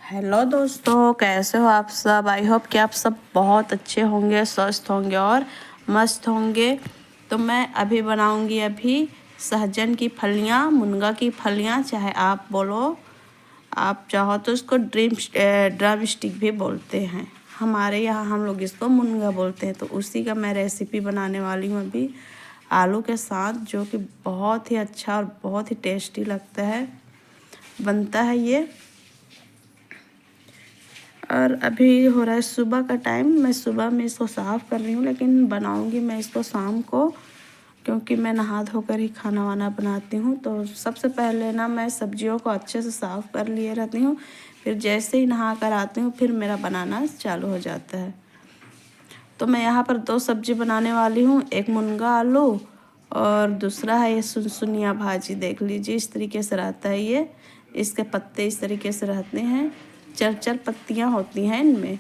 Hello दोस्तों, कैसे हो आप सब। आई होप कि आप सब बहुत अच्छे होंगे, स्वस्थ होंगे और मस्त होंगे। तो मैं अभी बनाऊंगी सहजन की फलियाँ, मुनगा की फलियाँ, चाहे आप बोलो, आप चाहो तो इसको ड्रम स्टिक भी बोलते हैं। हमारे यहाँ हम लोग इसको मुनगा बोलते हैं। तो उसी का मैं रेसिपी बनाने वाली हूँ अभी आलू के साथ, जो कि बहुत ही अच्छा और बहुत ही टेस्टी लगता है, बनता है ये। और अभी हो रहा है सुबह का टाइम। मैं सुबह में इसको साफ़ कर रही हूँ, लेकिन बनाऊँगी मैं इसको शाम को, क्योंकि मैं नहा धोकर ही खाना वाना बनाती हूँ। तो सबसे पहले ना मैं सब्जियों को अच्छे से साफ़ कर लिए रहती हूँ, फिर जैसे ही नहा कर आती हूँ फिर मेरा बनाना चालू हो जाता है। तो मैं यहाँ पर 2 सब्जी बनाने वाली हूँ, एक मुनगा आलू और दूसरा है ये सुनसुनिया भाजी। देख लीजिए इस तरीके से रहता है ये, इसके पत्ते इस तरीके से रहते हैं, 4-4 पत्तियाँ होती हैं इनमें।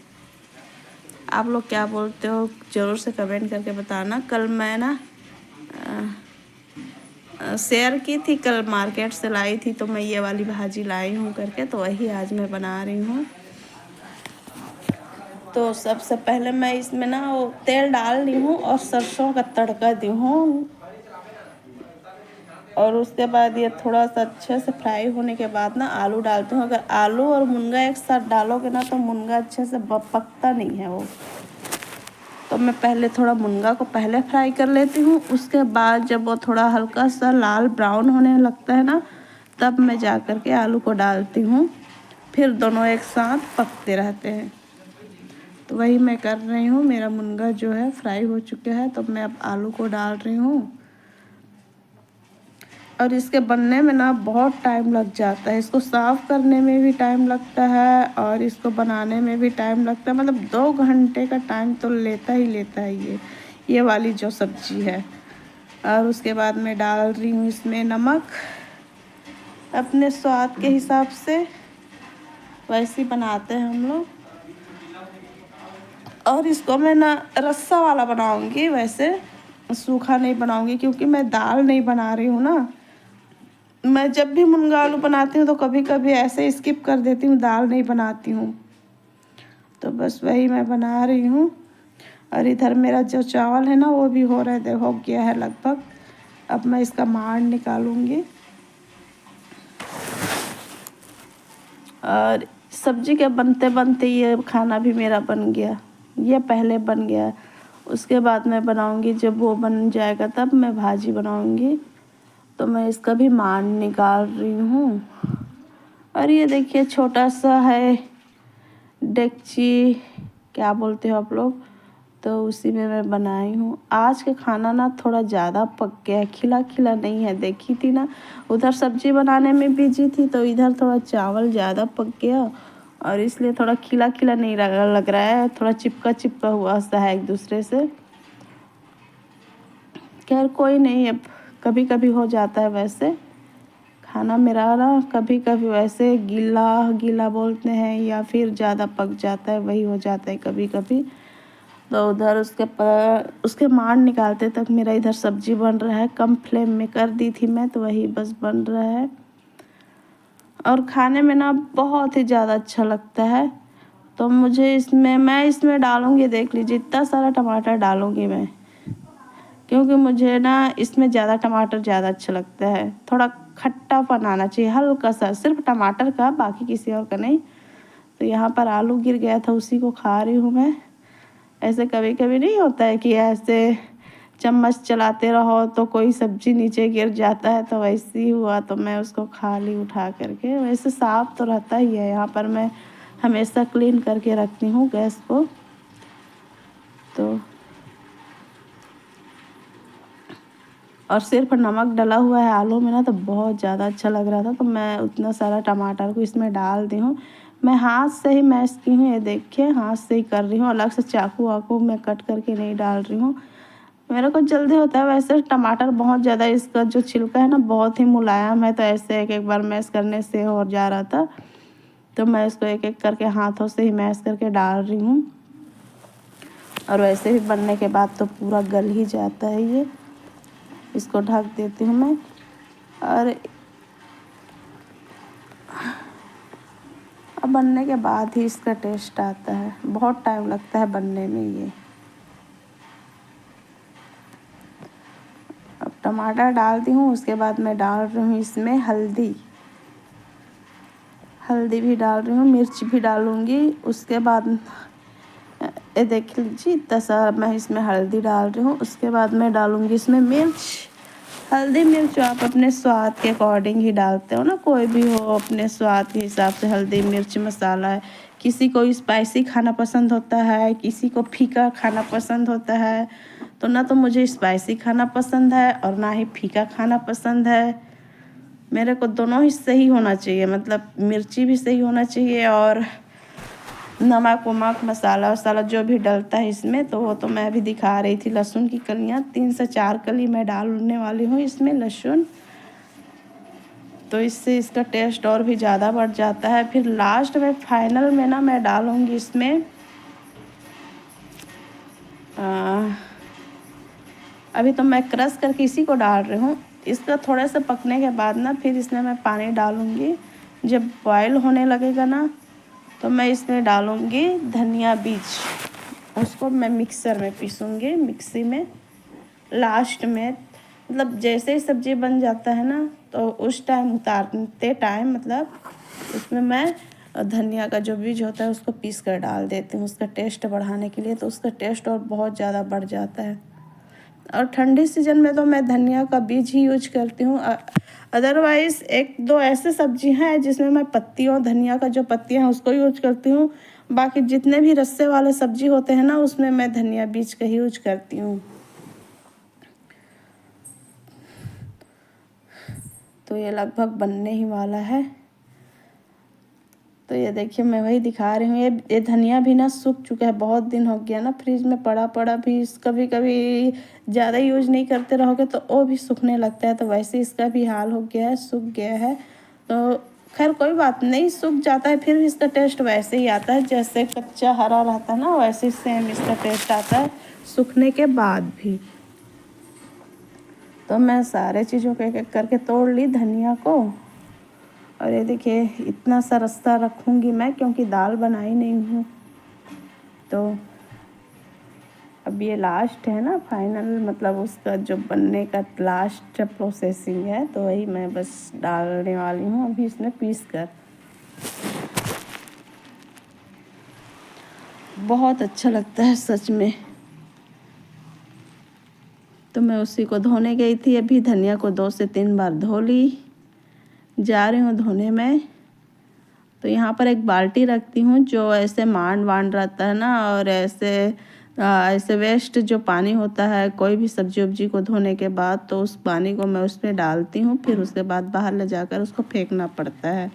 आप लोग क्या बोलते हो ज़रूर से कमेंट करके बताना। कल मैं ना शेयर की थी, कल मार्केट से लाई थी, तो मैं ये वाली भाजी लाई हूँ करके, तो वही आज मैं बना रही हूँ। तो सबसे पहले मैं इसमें ना वो तेल डाल ली हूँ और सरसों का तड़का दी हूँ, और उसके बाद ये थोड़ा सा अच्छे से फ्राई होने के बाद ना आलू डालती हूँ। अगर आलू और मुनगा एक साथ डालोगे ना तो मुनगा अच्छे से पकता नहीं है वो। तो मैं पहले थोड़ा मुनगा को पहले फ्राई कर लेती हूँ, उसके बाद जब वो थोड़ा हल्का सा लाल ब्राउन होने लगता है ना, तब मैं जा कर के आलू को डालती हूँ। फिर दोनों एक साथ पकते रहते हैं। तो वही मैं कर रही हूँ। मेरा मुनगा जो है फ्राई हो चुका है, तो मैं अब आलू को डाल रही हूँ। और इसके बनने में ना बहुत टाइम लग जाता है, इसको साफ़ करने में भी टाइम लगता है और इसको बनाने में भी टाइम लगता है। मतलब 2 घंटे का टाइम तो लेता ही लेता है ये वाली जो सब्ज़ी है। और उसके बाद मैं डाल रही हूँ इसमें नमक अपने स्वाद के हिसाब से, वैसे ही बनाते हैं हम लोग। और इसको मैं ना रस्सा वाला बनाऊँगी, वैसे सूखा नहीं बनाऊँगी, क्योंकि मैं दाल नहीं बना रही हूँ ना। मैं जब भी मुनगा आलू बनाती हूँ तो कभी कभी ऐसे स्किप कर देती हूँ, दाल नहीं बनाती हूँ। तो बस वही मैं बना रही हूँ। और इधर मेरा जो चावल है ना वो भी हो गया है लगभग। अब मैं इसका माड़ निकालूंगी। और सब्जी के बनते बनते ये खाना भी मेरा बन गया, ये पहले बन गया। उसके बाद मैं बनाऊंगी, जब वो बन जाएगा तब मैं भाजी बनाऊंगी। तो मैं इसका भी माड़ निकाल रही हूँ। और ये देखिए छोटा सा है डेगची, क्या बोलते हो आप लोग, तो उसी में मैं बनाई हूँ। आज का खाना ना थोड़ा ज़्यादा पक गया, खिला खिला नहीं है। देखी थी ना, उधर सब्जी बनाने में बिजी थी, तो इधर थोड़ा चावल ज़्यादा पक गया और इसलिए थोड़ा खिला खिला नहीं लग रहा है, थोड़ा चिपका चिपका हुआ सा है एक दूसरे से। खैर कोई नहीं, अब कभी कभी हो जाता है वैसे। खाना मेरा ना कभी कभी वैसे गीला गीला बोलते हैं, या फिर ज़्यादा पक जाता है, वही हो जाता है कभी कभी। तो उधर उसके माड़ निकालते तक मेरा इधर सब्जी बन रहा है। कम फ्लेम में कर दी थी मैं, तो वही बस बन रहा है। और खाने में ना बहुत ही ज़्यादा अच्छा लगता है। तो मैं इसमें डालूँगी, देख लीजिए इतना सारा टमाटर डालूँगी मैं, क्योंकि मुझे ना इसमें ज़्यादा टमाटर ज़्यादा अच्छा लगता है। थोड़ा खट्टापन आना चाहिए हल्का सा, सिर्फ टमाटर का, बाकी किसी और का नहीं। तो यहाँ पर आलू गिर गया था, उसी को खा रही हूँ मैं। ऐसे कभी कभी नहीं होता है कि ऐसे चम्मच चलाते रहो तो कोई सब्जी नीचे गिर जाता है, तो वैसे ही हुआ। तो मैं उसको खा ली उठा करके। वैसे साफ़ तो रहता ही है, यहाँ पर मैं हमेशा क्लीन करके रखती हूँ गैस को। तो और सिर्फ नमक डला हुआ है आलू में ना, तो बहुत ज़्यादा अच्छा लग रहा था। तो मैं उतना सारा टमाटर को इसमें डाल दी हूँ। मैं हाथ से ही मैश की हूँ, ये देखिए हाथ से ही कर रही हूँ, अलग से चाकू वाकू मैं कट करके नहीं डाल रही हूँ। मेरे को जल्दी होता है। वैसे टमाटर बहुत ज़्यादा, इसका जो छिलका है ना बहुत ही मुलायम है, तो ऐसे एक एक बार मैश करने से हो जा रहा था। तो मैं इसको एक एक करके हाथों से ही मैश करके डाल रही हूँ। और वैसे भी बनने के बाद तो पूरा गल ही जाता है ये। इसको ढक देती हूँ मैं। और और बनने के बाद ही इसका टेस्ट आता है, बहुत टाइम लगता है बनने में ये। अब टमाटर डालती हूँ, उसके बाद मैं डाल रही हूँ इसमें हल्दी भी डाल रही हूँ, मिर्च भी डालूँगी। उसके बाद ये देख लीजिए इतना सा मैं इसमें हल्दी डाल रही हूँ। उसके बाद मैं डालूँगी इसमें मिर्च। हल्दी मिर्च आप अपने स्वाद के अकॉर्डिंग ही डालते हो ना, कोई भी हो अपने स्वाद के हिसाब से हल्दी मिर्च मसाला है। किसी को स्पाइसी खाना पसंद होता है, किसी को फीका खाना पसंद होता है। तो ना तो मुझे स्पाइसी खाना पसंद है और ना ही फीका खाना पसंद है। मेरे को दोनों ही सही होना चाहिए, मतलब मिर्ची भी सही होना चाहिए और नमक वमक मसाला वसाला जो भी डलता है इसमें, तो वो तो मैं अभी दिखा रही थी। लहसुन की कलियाँ 3 से 4 कली मैं डालने वाली हूँ इसमें लहसुन, तो इससे इसका टेस्ट और भी ज़्यादा बढ़ जाता है। फिर लास्ट में फाइनल में ना मैं डालूँगी इसमें अभी तो मैं क्रश करके इसी को डाल रही हूँ। इसका थोड़ा सा पकने के बाद ना फिर इसमें मैं पानी डालूँगी। जब बॉयल होने लगेगा ना तो मैं इसमें डालूँगी धनिया बीज, उसको मैं मिक्सर में पीसूँगी, मिक्सी में लास्ट में। मतलब जैसे ही सब्ज़ी बन जाता है ना तो उस टाइम उतारते टाइम मतलब उसमें मैं धनिया का जो बीज होता है उसको पीस कर डाल देती हूँ, उसका टेस्ट बढ़ाने के लिए। तो उसका टेस्ट और बहुत ज़्यादा बढ़ जाता है। और ठंडी सीजन में तो मैं धनिया का बीज ही यूज करती हूँ। अदरवाइज़ 1-2 ऐसे सब्जी हैं जिसमें मैं पत्तियों धनिया का जो पत्तियाँ हैं उसको यूज करती हूँ। बाकी जितने भी रस्से वाले सब्जी होते हैं ना उसमें मैं धनिया बीज का ही यूज करती हूँ। तो ये लगभग बनने ही वाला है। तो ये देखिए मैं वही दिखा रही हूँ। ये धनिया भी ना सूख चुका है, बहुत दिन हो गया ना फ्रिज में पड़ा भी। कभी कभी ज़्यादा यूज नहीं करते रहोगे तो वो भी सूखने लगता है, तो वैसे इसका भी हाल हो गया है, सूख गया है। तो खैर कोई बात नहीं, सूख जाता है फिर भी इसका टेस्ट वैसे ही आता है जैसे कच्चा हरा रहता है ना, वैसे सेम इसका टेस्ट आता है सूखने के बाद भी। तो मैं सारे चीज़ों को एक एक करके तोड़ ली धनिया को। और ये देखिए इतना सा रास्ता रखूँगी मैं क्योंकि दाल बनाई नहीं हूँ। तो अब ये लास्ट है ना फाइनल, मतलब उसका जो बनने का लास्ट प्रोसेसिंग है, तो वही मैं बस डालने वाली हूँ अभी इसमें पीस कर। बहुत अच्छा लगता है सच में। तो मैं उसी को धोने गई थी अभी, धनिया को 2 से 3 बार धो ली, जा रही हूँ धोने में। तो यहाँ पर एक बाल्टी रखती हूँ जो ऐसे वांड रहता है ना, और ऐसे वेस्ट जो पानी होता है कोई भी सब्जी वब्जी को धोने के बाद, तो उस पानी को मैं उसमें डालती हूँ। फिर उसके बाद बाहर ले जाकर उसको फेंकना पड़ता है।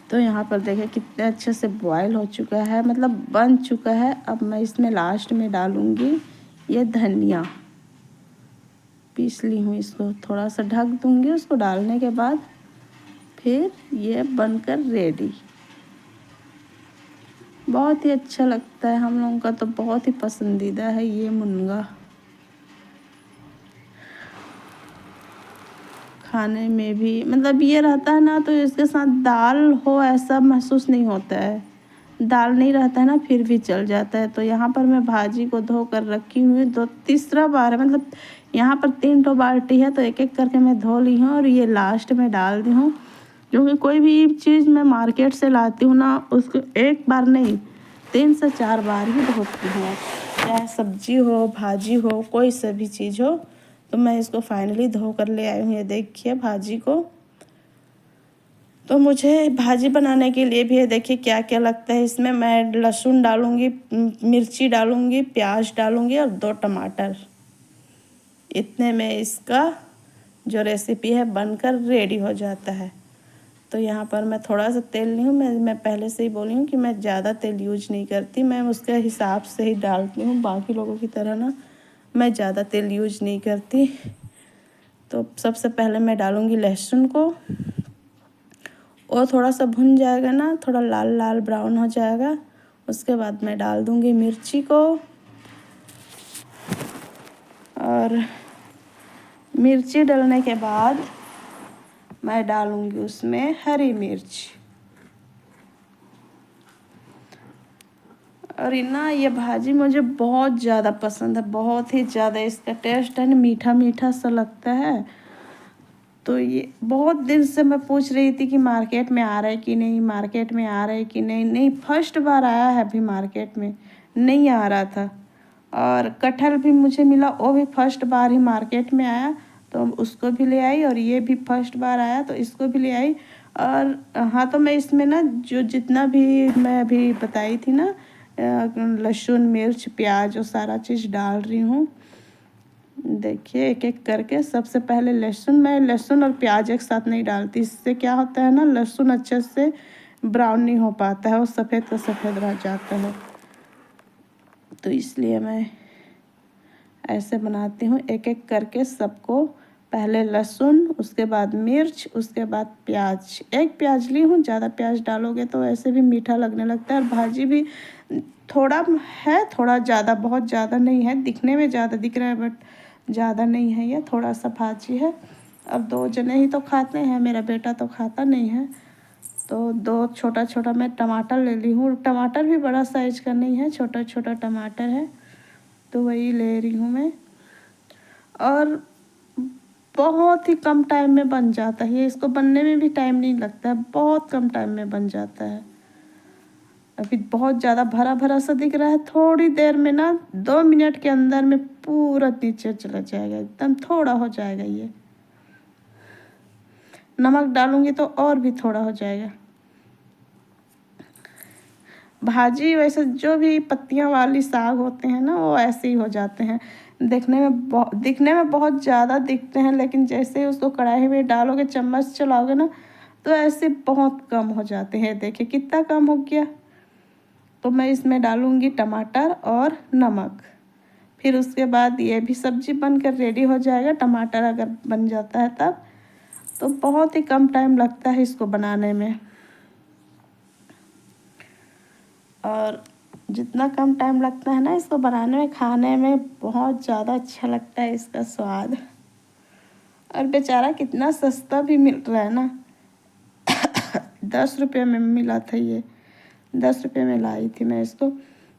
तो यहाँ पर देखिए कितने अच्छे से बॉयल हो चुका है, मतलब बन चुका है। अब मैं इसमें लास्ट में डालूँगी ये धनिया, पीस ली हूँ, इसको थोड़ा सा ढक दूँगी। उसको डालने के बाद फिर ये बनकर रेडी। बहुत ही अच्छा लगता है, हम लोगों का तो बहुत ही पसंदीदा है ये मुनगा। खाने में भी मतलब ये रहता है ना तो इसके साथ दाल हो ऐसा महसूस नहीं होता है, दाल नहीं रहता है ना फिर भी चल जाता है। तो यहाँ पर मैं भाजी को धो कर रखी हुई, तीसरा बार है, मतलब यहाँ पर 3 ठो बाल्टी है तो एक एक करके मैं धो ली हूँ और ये लास्ट में डाल दी हूँ। क्योंकि कोई भी चीज़ मैं मार्केट से लाती हूँ ना उसको एक बार नहीं 3 से 4 बार ही धोती हूँ, चाहे सब्जी हो भाजी हो कोई सा भी चीज़ हो। तो मैं इसको फाइनली धो कर ले आई हूँ। ये देखिए भाजी को। तो मुझे भाजी बनाने के लिए भी ये देखिए क्या क्या लगता है इसमें। मैं लहसुन डालूँगी, मिर्ची डालूँगी, प्याज डालूँगी और 2 टमाटर। इतने में इसका जो रेसिपी है बनकर रेडी हो जाता है। तो यहाँ पर मैं थोड़ा सा तेल ली हूँ। मैं पहले से ही बोली हूँ कि मैं ज़्यादा तेल यूज नहीं करती, मैं उसके हिसाब से ही डालती हूँ, बाकी लोगों की तरह ना मैं ज़्यादा तेल यूज नहीं करती। तो सबसे पहले मैं डालूँगी लहसुन को, और थोड़ा सा भुन जाएगा ना, थोड़ा लाल लाल ब्राउन हो जाएगा, उसके बाद मैं डाल दूँगी मिर्ची को। और मिर्ची डालने के बाद मैं डालूँगी उसमें हरी मिर्च। और ये भाजी मुझे बहुत ज़्यादा पसंद है, बहुत ही ज़्यादा। इसका टेस्ट है ना मीठा मीठा सा लगता है। तो ये बहुत दिन से मैं पूछ रही थी कि मार्केट में आ रहा है कि नहीं, मार्केट में आ रहा है कि नहीं। नहीं, फर्स्ट बार आया है अभी मार्केट में, नहीं आ रहा था। और कटहल भी मुझे मिला, वो भी फर्स्ट बार ही मार्केट में आया, तो उसको भी ले आई। और ये भी फर्स्ट बार आया तो इसको भी ले आई। और हाँ, तो मैं इसमें ना जो जितना भी मैं अभी बताई थी ना, लहसुन मिर्च प्याज वो सारा चीज़ डाल रही हूँ। देखिए एक एक करके। सबसे पहले मैं लहसुन और प्याज एक साथ नहीं डालती। इससे क्या होता है ना, लहसुन अच्छे से ब्राउन नहीं हो पाता है, वो सफ़ेद का सफ़ेद रह जाता है। तो इसलिए मैं ऐसे बनाती हूँ, एक एक करके सबको। पहले लहसुन, उसके बाद मिर्च, उसके बाद प्याज। एक प्याज ली हूँ, ज़्यादा प्याज डालोगे तो ऐसे भी मीठा लगने लगता है। और भाजी भी थोड़ा है, थोड़ा ज़्यादा, बहुत ज़्यादा नहीं है। दिखने में ज़्यादा दिख रहा है बट ज़्यादा नहीं है, ये थोड़ा सा भाजी है। अब 2 जने ही तो खाते हैं, मेरा बेटा तो खाता नहीं है। तो 2 छोटा छोटा मैं टमाटर ले ली हूँ। टमाटर भी बड़ा साइज का नहीं है, छोटा छोटा टमाटर है, तो वही ले रही हूँ मैं। और बहुत ही कम टाइम में बन जाता है, इसको बनने में भी टाइम नहीं लगता है, बहुत कम टाइम में बन जाता है। अभी बहुत ज़्यादा भरा भरा सा दिख रहा है, थोड़ी देर में ना 2 मिनट के अंदर में पूरा नीचे चला जाएगा, एकदम थोड़ा हो जाएगा। ये नमक डालूंगी तो और भी थोड़ा हो जाएगा। भाजी वैसे जो भी पत्तियां वाली साग होते हैं ना, वो ऐसे ही हो जाते हैं। दिखने में बहुत ज़्यादा दिखते हैं, लेकिन जैसे ही उसको कढ़ाई में डालोगे, चम्मच चलाओगे ना, तो ऐसे बहुत कम हो जाते हैं। देखिए कितना कम हो गया। तो मैं इसमें डालूँगी टमाटर और नमक। फिर उसके बाद ये भी सब्ज़ी बनकर रेडी हो जाएगा। टमाटर अगर बन जाता है तब, तो बहुत ही कम टाइम लगता है इसको बनाने में। और जितना कम टाइम लगता है ना इसको बनाने में, खाने में बहुत ज़्यादा अच्छा लगता है इसका स्वाद। और बेचारा कितना सस्ता भी मिल रहा है ना। 10 रुपये में मिला था ये, 10 रुपये में लाई थी मैं इसको।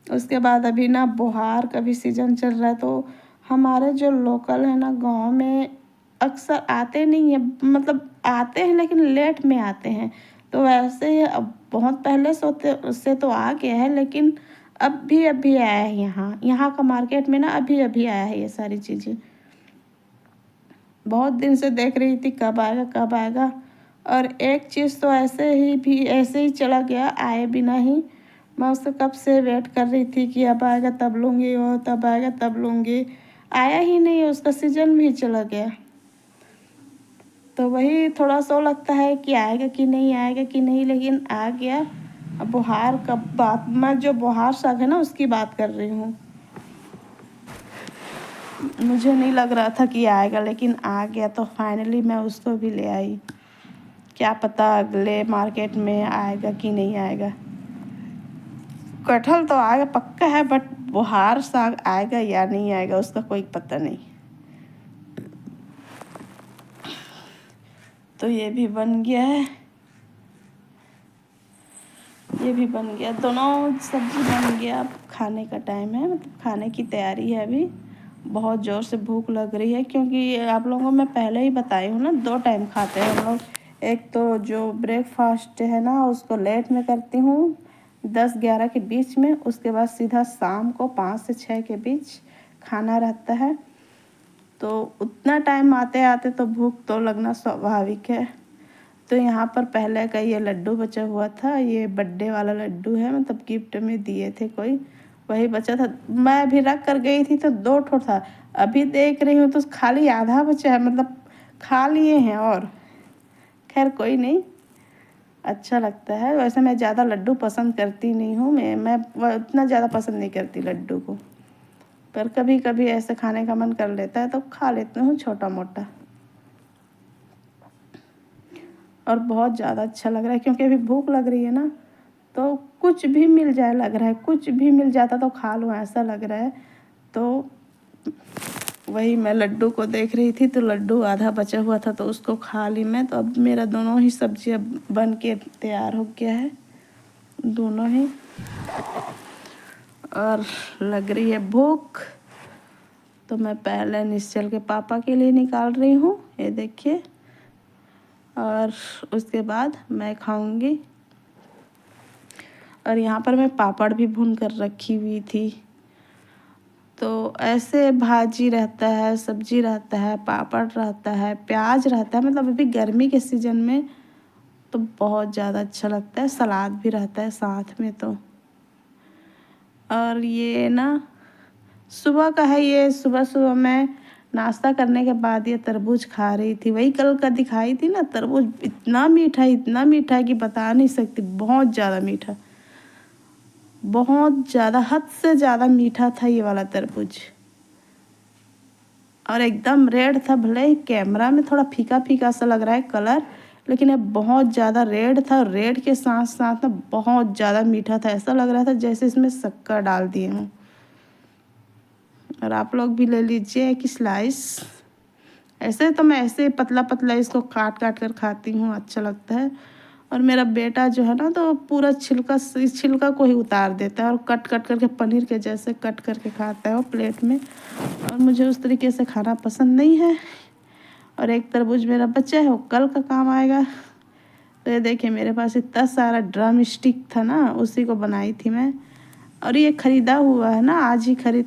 उसके बाद अभी ना बुहार का भी सीज़न चल रहा है, तो हमारे जो लोकल है ना गांव में अक्सर आते नहीं है, मतलब आते हैं लेकिन लेट में आते हैं। तो वैसे अब बहुत पहले से उससे तो आ गया है, लेकिन अभी अभी आया है यहाँ का मार्केट में ना, अभी अभी आया है ये सारी चीज़ें। बहुत दिन से देख रही थी कब आएगा कब आएगा। और एक चीज़ तो ऐसे ही चला गया, आए बिना ही। मैं उससे कब से वेट कर रही थी कि अब आएगा तब लूँगी, वो तब आएगा तब लूँगी। आया ही नहीं, उसका सीज़न भी चला गया। तो वही थोड़ा सा लगता है कि आएगा कि नहीं, आएगा कि नहीं, लेकिन आ गया। अब बुहार का बात, मैं जो बुहार साग है ना उसकी बात कर रही हूँ। मुझे नहीं लग रहा था कि आएगा, लेकिन आ गया। तो फाइनली मैं उसको भी ले आई। क्या पता अगले मार्केट में आएगा कि नहीं आएगा। कटहल तो आएगा पक्का है, बट बुहार साग आएगा या नहीं आएगा उसका कोई पता नहीं। तो ये भी बन गया है, ये भी बन गया, दोनों सब्जी बन गया। अब खाने का टाइम है, मतलब खाने की तैयारी है अभी। बहुत ज़ोर से भूख लग रही है, क्योंकि आप लोगों को मैं पहले ही बताई हूँ ना, 2 टाइम खाते हैं हम लोग। एक तो जो ब्रेकफास्ट है ना उसको लेट में करती हूँ, 10-11 के बीच में। उसके बाद सीधा शाम को 5 से 6 के बीच खाना रहता है। तो उतना टाइम आते आते तो भूख तो लगना स्वाभाविक है। तो यहाँ पर पहले का ये लड्डू बचा हुआ था, ये बर्थडे वाला लड्डू है, मतलब गिफ्ट में दिए थे कोई, वही बचा था। मैं अभी रख कर गई थी तो 2 ठो था, अभी देख रही हूँ तो खाली आधा बचा है, मतलब खा लिए हैं। और खैर कोई नहीं, अच्छा लगता है। वैसे मैं ज़्यादा लड्डू पसंद करती नहीं हूँ, मैं उतना ज़्यादा पसंद नहीं करती लड्डू को, पर कभी कभी ऐसे खाने का मन कर लेता है तो खा लेती हूँ छोटा मोटा। और बहुत ज़्यादा अच्छा लग रहा है, क्योंकि अभी भूख लग रही है ना, तो कुछ भी मिल जाए लग रहा है, कुछ भी मिल जाता तो खा लूँ ऐसा लग रहा है। तो वही मैं लड्डू को देख रही थी, तो लड्डू आधा बचा हुआ था तो उसको खा ली मैं। तो अब मेरा दोनों ही सब्जियां बन के तैयार हो गया है, दोनों ही। और लग रही है भूख, तो मैं पहले निश्चल के पापा के लिए निकाल रही हूँ, ये देखिए। और उसके बाद मैं खाऊंगी। और यहाँ पर मैं पापड़ भी भून कर रखी हुई थी। तो ऐसे भाजी रहता है, सब्जी रहता है, पापड़ रहता है, प्याज रहता है, मतलब अभी गर्मी के सीज़न में तो बहुत ज़्यादा अच्छा लगता है। सलाद भी रहता है साथ में तो। और ये ना सुबह का है, ये सुबह सुबह मैं नाश्ता करने के बाद ये तरबूज खा रही थी। वही कल का दिखाई थी ना तरबूज, इतना मीठा है कि बता नहीं सकती, बहुत ज़्यादा मीठा, बहुत ज़्यादा, हद से ज़्यादा मीठा था ये वाला तरबूज। और एकदम रेड था, भले ही कैमरा में थोड़ा फीका फीका सा लग रहा है कलर, लेकिन ये बहुत ज़्यादा रेड था। रेड के साथ साथ ना बहुत ज़्यादा मीठा था, ऐसा लग रहा था जैसे इसमें शक्कर डाल दिए हूँ। और आप लोग भी ले लीजिए एक स्लाइस। ऐसे तो मैं ऐसे पतला पतला इसको काट काट कर खाती हूँ, अच्छा लगता है। और मेरा बेटा जो है ना तो पूरा छिलका को ही उतार देता है और कट कट करके पनीर के जैसे कट करके खाता है वो प्लेट में। और मुझे उस तरीके से खाना पसंद नहीं है। और एक तरबूज मेरा बच्चा है, वो कल का काम आएगा। तो ये देखिए मेरे पास इतना सारा ड्रम स्टिक था ना, उसी को बनाई थी मैं। और ये ख़रीदा हुआ है ना, आज ही खरीद